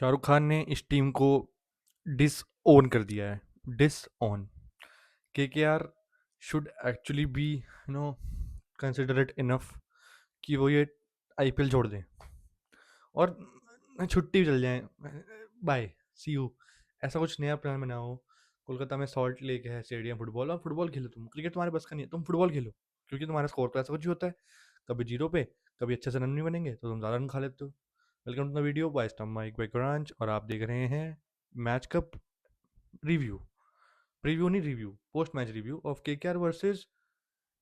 शाहरुख खान ने इस टीम को डिसओन कर दिया है। Disown. KKR should actually be considerate enough कि वो ये आईपीएल छोड़ दें और छुट्टी भी चल जाए। Bye, see you. ऐसा कुछ नया प्लान बनाओ। कोलकाता में सॉल्ट लेक है स्टेडियम, फुटबॉल और फुटबॉल खेलो। तुम क्रिकेट तुम्हारे बस का नहीं है, तुम फुटबॉल खेलो। क्योंकि तुम्हारा स्कोर तो ऐसा कुछ ही होता है, कभी जीरो पे, कभी अच्छे से रन नहीं बनेंगे तो तुम ज़्यादा रन खा लेते हो। Welcome to the video by stump mic background, और आप देख रहे हैं मैच कप रिव्यू। प्रीव्यू नहीं, review, post match review of KKR versus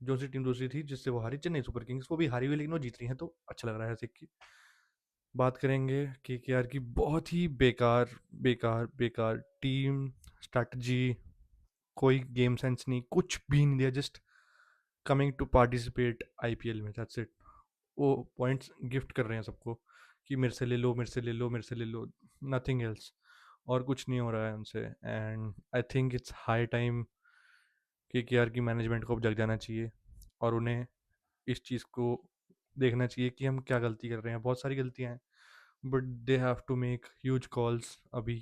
जो सी टीम दूसरी थी जिससे वो हारी, चेन्नई सुपर किंग्स। वो भी हारी हुई लेकिन वो जीत रही है तो अच्छा लग रहा है देख के। बात करेंगे केकेआर की। बहुत ही बेकार बेकार बेकार टीम स्ट्रैटेजी, कोई गेम सेंस नहीं, कुछ भी नहीं दिया। Just coming to participate IPL में, दैट्स इट। वो पॉइंट्स गिफ्ट कर रहे हैं सबको कि मेरे से ले लो, मेरे से ले लो, मेरे से ले लो, नथिंग एल्स। और कुछ नहीं हो रहा है उनसे। And I think it's high time कि केआर की मैनेजमेंट को अब जग जाना चाहिए और उन्हें इस चीज़ को देखना चाहिए कि हम क्या गलती कर रहे हैं। बहुत सारी गलतियां हैं, but they have to make huge calls. अभी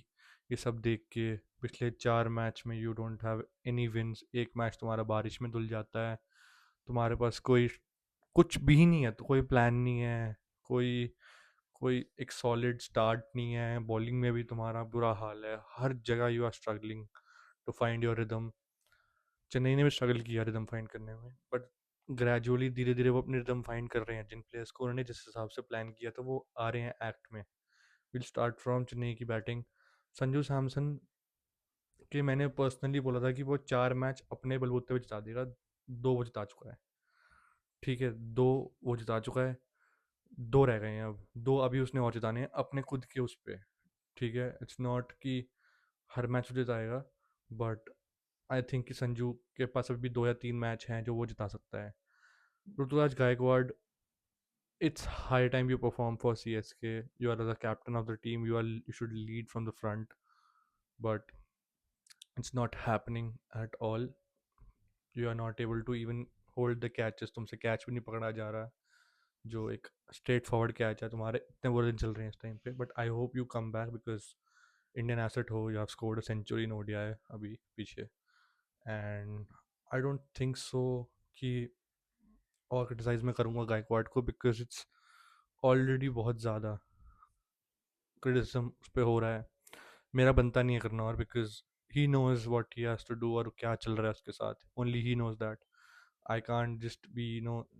ये सब देख के, पिछले 4 मैच में you don't have any wins. एक मैच तुम्हारा बारिश में धुल जाता है, तुम्हारे पास कोई कुछ भी नहीं है, तो कोई प्लान नहीं है, कोई कोई एक सॉलिड स्टार्ट नहीं है। बॉलिंग में भी तुम्हारा बुरा हाल है, हर जगह you are struggling to find your rhythm. Chennai ने भी स्ट्रगल किया रिदम फाइंड करने में, बट ग्रेजुअली धीरे धीरे वो अपनी रिदम फाइंड कर रहे हैं। जिन प्लेयर्स को उन्होंने जिस हिसाब से प्लान किया था वो आ रहे हैं एक्ट में। विल स्टार्ट फ्रॉम चेन्नई की बैटिंग। संजू सैमसन के मैंने पर्सनली बोला था कि वो 4 मैच अपने बलबूते पे जिता देगा। 2 वो जिता चुका है, ठीक है, 2 वो जिता चुका है। 2 रह गए हैं, अब 2 अभी उसने और जिताने हैं अपने खुद के उस पे। ठीक है, इट्स नॉट कि हर मैच वो जिताएगा, बट आई थिंक कि संजू के पास अभी भी 2 या 3 मैच हैं जो वो जिता सकता है। Ruturaj Gaikwad, it's high time you perform for CSK. You are the captain of the team. You should lead from the front, but it's not happening at all. You are not able to even hold the catches. तुमसे catch भी नहीं पकड़ा जा रहा, जो एक straight forward catch है। तुम्हारे इतने बुरे दिन चल रहे हैं इस टाइम पे, but I hope you come back because Indian asset हो। You have scored a century in ODI अभी पीछे। And I don't think so कि और क्रिटिसाइज मैं करूँगा गायकवाड को, बिकॉज इट्स ऑलरेडी बहुत ज़्यादा क्रिटिसिज्म उस पर हो रहा है। मेरा बनता नहीं है करना, और because he knows what he has to do और क्या चल रहा है उसके साथ, only he knows that. I can't just be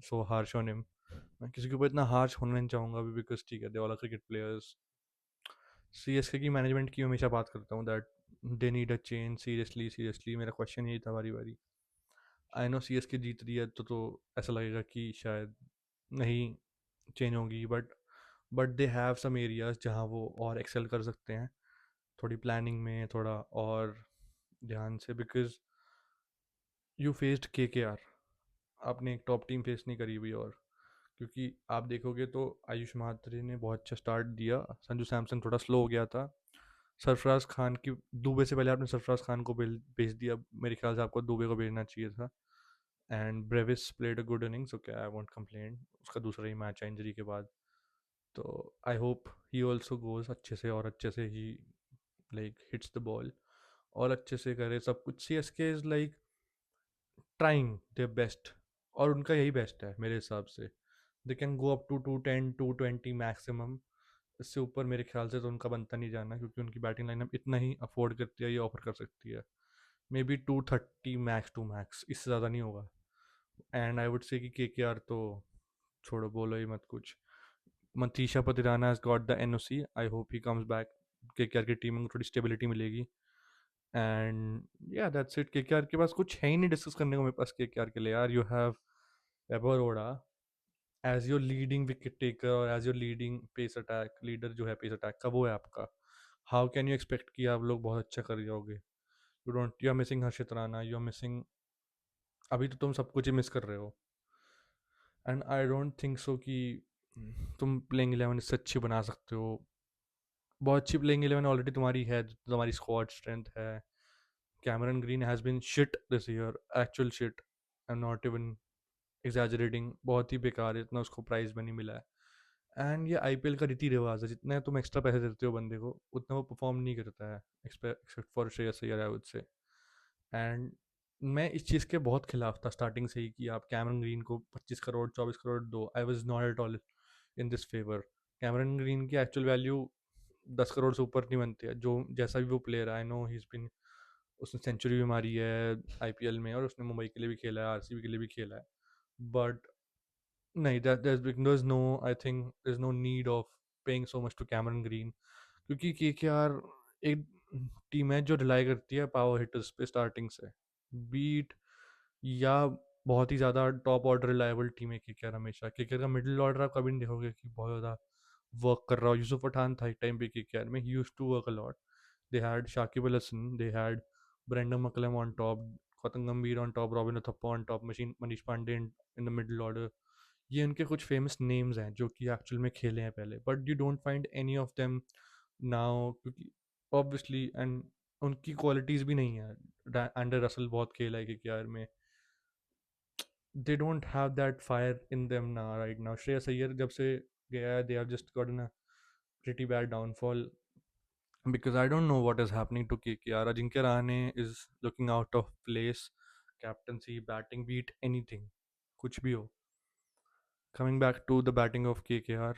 so harsh on him. मैं किसी के ऊपर इतना हार्श होना नहीं चाहूँगा अभी, बिकॉज ठीक है, they all are cricket players. CSK की मैनेजमेंट की हमेशा बात करता हूँ that they need a change. Seriously seriously मेरा क्वेश्चन यही था बारी बारी। आई नो सीएसके जीत रही है तो ऐसा लगेगा कि शायद नहीं चेंज होगी, but they have some areas जहाँ वो और एक्सेल कर सकते हैं, थोड़ी प्लानिंग में, थोड़ा और ध्यान से। बिकॉज यू फेस्ड केकेआर, आपने एक टॉप टीम फेस नहीं करी हुई। और क्योंकि आप देखोगे तो आयुष महात्रे ने बहुत अच्छा स्टार्ट दिया, संजू सैमसन थोड़ा स्लो हो गया था। सरफराज खान की, दुबे से पहले आपने सरफराज खान को भेज दिया, मेरे ख्याल से आपको दुबे को भेजना चाहिए था। And Brevis played a good innings, okay, I won't complain. उसका दूसरा ही मैच है इंजरी के बाद, तो I hope he also goes अच्छे से, और अच्छे से he like hits the ball और अच्छे से करे सब कुछ। C S K is like trying their best, और उनका यही बेस्ट है मेरे हिसाब से। They can go up to 210 220 maximum. इससे ऊपर मेरे ख्याल से तो उनका बनता नहीं जाना, क्योंकि उनकी बैटिंग लाइनअप इतना ही अफोर्ड करती है, ये ऑफर कर सकती है। Maybe 230 max to max, इससे ज़्यादा नहीं होगा। एंड आई वुड से कि के आर तो छोड़ो, बोलो ही मत कुछ। Manisha Pathirana has got the NOC, I hope he comes back. के आर की टीम में थोड़ी स्टेबिलिटी मिलेगी। एंड या दैट्स इट। केकेआर के पास कुछ है ही नहीं डिस्कस करने को मेरे पास केकेआर के लिए यार। यू हैव वेबर Arora as your leading wicket taker, और as your leading pace attack leader जो है, पेस अटैक का वो है आपका। हाउ कैन यू एक्सपेक्ट कि आप लोग बहुत अच्छा कर जाओगे? You are missing Harshit Rana, you are missing, अभी तो तुम सब कुछ ही मिस कर रहे हो। And I don't think so कि तुम प्लेइंग 11 इससे अच्छी बना सकते हो। बहुत अच्छी प्लेइंग 11 ऑलरेडी तुम्हारी है, तुम्हारी स्क्वाड स्ट्रेंथ है। Cameron green has been shit this year, actual shit, I am not even exaggerating. बहुत ही बेकार है, इतना उसको प्राइज में नहीं मिला है। एंड ये आईपीएल का रीति रिवाज है, जितने तुम एक्स्ट्रा पैसे देते हो बंदे को उतना वो परफॉर्म नहीं करता है, except for Shreyas Iyer I would से। एंड मैं इस चीज़ के बहुत खिलाफ था स्टार्टिंग से ही कि आप कैमरन ग्रीन को 25 करोड़ 24 करोड़ दो। I was not at all in this favour. Cameron green की एक्चुअल वैल्यू 10 करोड़ से ऊपर नहीं बनती है, जो जैसा भी वो प्लेयर है। I know he is been, उसने सेंचुरी भी मारी है आईपीएल में, और उसने मुंबई के लिए भी खेला है, आरसीबी के लिए भी खेला है। बट नहीं, there's no, I think there's no need of paying so much to Cameron Green, क्योंकि केकेआर एक टीम है जो रिलाई करती है पावर हिटर्स पे स्टार्टिंग से, बीट या बहुत ही ज़्यादा टॉप ऑर्डर रिलायबल टीम है केकेआर। हमेशा केकेआर का मिडिल ऑर्डर आप कभी नहीं देखोगे कि बहुत ज़्यादा वर्क कर रहा हो। यूसुफ पठान था एक टाइम पे केकेआर में, he used to work a lot. They had Shakib Al Hasan, they had Brendon McCullum on top, Gautam Gambhir on top, Robin Uthappa on top, machine Manish Pandey in the middle order. ये उनके कुछ फेमस नेम्स हैं जो कि एक्चुअल में खेले हैं पहले, but you don't find any of them now, क्योंकि ऑब्वियसली एंड उनकी क्वालिटीज़ भी नहीं है। एंडर रसल बहुत खेला है केकेआर में, they don't have that fire in them ना राइट नाउ। श्रेयस अय्यर जब से गया है, they have just gotten a pretty bad downfall, because I don't know what is happening to KKR. Ajinkya Rahane is looking out of place. Captaincy, batting, beat anything. कुछ भी हो. Coming back to the batting of KKR,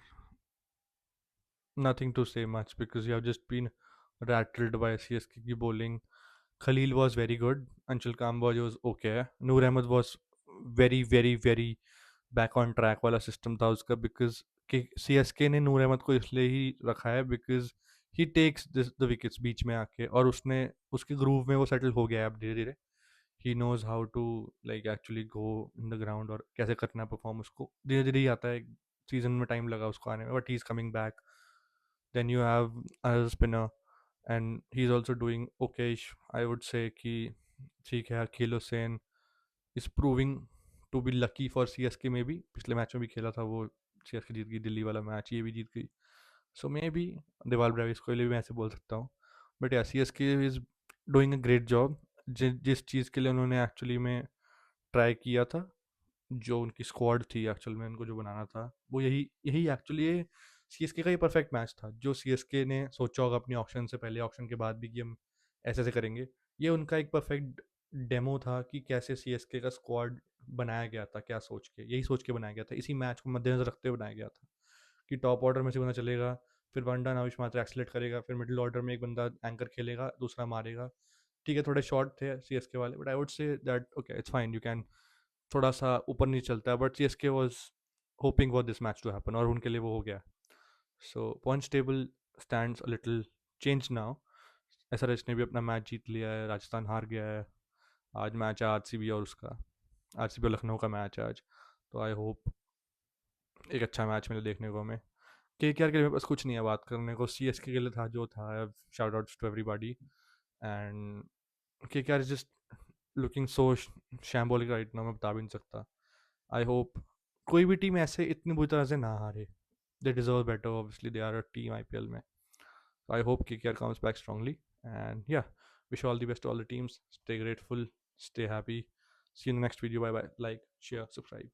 nothing to say much because you have just been rattled by CSK की bowling. Khalil was very good. Anshul Kamboj was okay. Noor Ahmed was very, very, very back on track वाला system था उसका, because C S के ने नूर अहमद को इसलिए ही रखा है because he takes this the wickets बीच में आके, और उसने उसके ग्रूव में वो सेटल हो गया है अब धीरे धीरे। He knows how to like actually go in the ground और कैसे करना है परफॉर्म, उसको धीरे धीरे ही आता है। सीजन में टाइम लगा उसको आने में, but he is coming back. Then you have another spinner and he is also doing okay, I would say कि ठीक है। Akeal Hosein is proving to be lucky for C S K में भी, पिछले मैच में भी खेला था वो, सी एस के जीत गई दिल्ली वाला मैच, ये भी जीत गई। सो मे बी देवाल ब्रेविस को लिए भी मैं ऐसे बोल सकता हूँ। बट या सी S K is doing a great job. जिस चीज़ के लिए उन्होंने एक्चुअली में ट्राई किया था, जो उनकी स्क्वाड थी एक्चुअल में उनको जो बनाना था, वो यही यही एक्चुअली ये सी एस के का ही परफेक्ट मैच था। जो सी एस के ने सोचा होगा अपनी ऑप्शन से पहले, ऑप्शन के बाद भी, कि हम ऐसे ऐसे करेंगे, ये उनका एक परफेक्ट डेमो था कि कैसे सी एस के का स्क्वाड बनाया गया था, क्या सोच के, यही सोच के बनाया गया था, इसी मैच को मद्देनजर रखते हुए बनाया गया था कि टॉप ऑर्डर में से बंदा चलेगा, फिर वन डाउन आयुष मात्रा एक्सलेट करेगा, फिर मिडिल ऑर्डर में एक बंदा एंकर खेलेगा, दूसरा मारेगा। ठीक है, थोड़े शॉर्ट थे सी एस के वाले, but I would say that okay it's fine, you can थोड़ा सा ऊपर नहीं चलता है, but C S K was hoping for this match to happen, और उनके लिए वो हो गया। So points table stands a little change now. S R H ने भी अपना मैच जीत लिया है, राजस्थान हार गया है। आज मैच है आर सी बी और उसका, आर सी बी और लखनऊ का मैच है आज। तो आई होप एक अच्छा मैच मिले देखने को हमें। के के आर के लिए बस कुछ नहीं है बात करने को, सी एस के लिए था जो था। Shout outs to everybody, and K R is just looking so shambolic right now, मैं बता भी नहीं सकता। आई होप कोई भी टीम ऐसे इतनी बुरी तरह से ना हारे। They deserve better, obviously they are a team IPL में। I hope KKR comes back strongly, and yeah, wish all the best to all the teams. Stay grateful, stay happy. See you in the next video. Bye bye. Like, share, subscribe.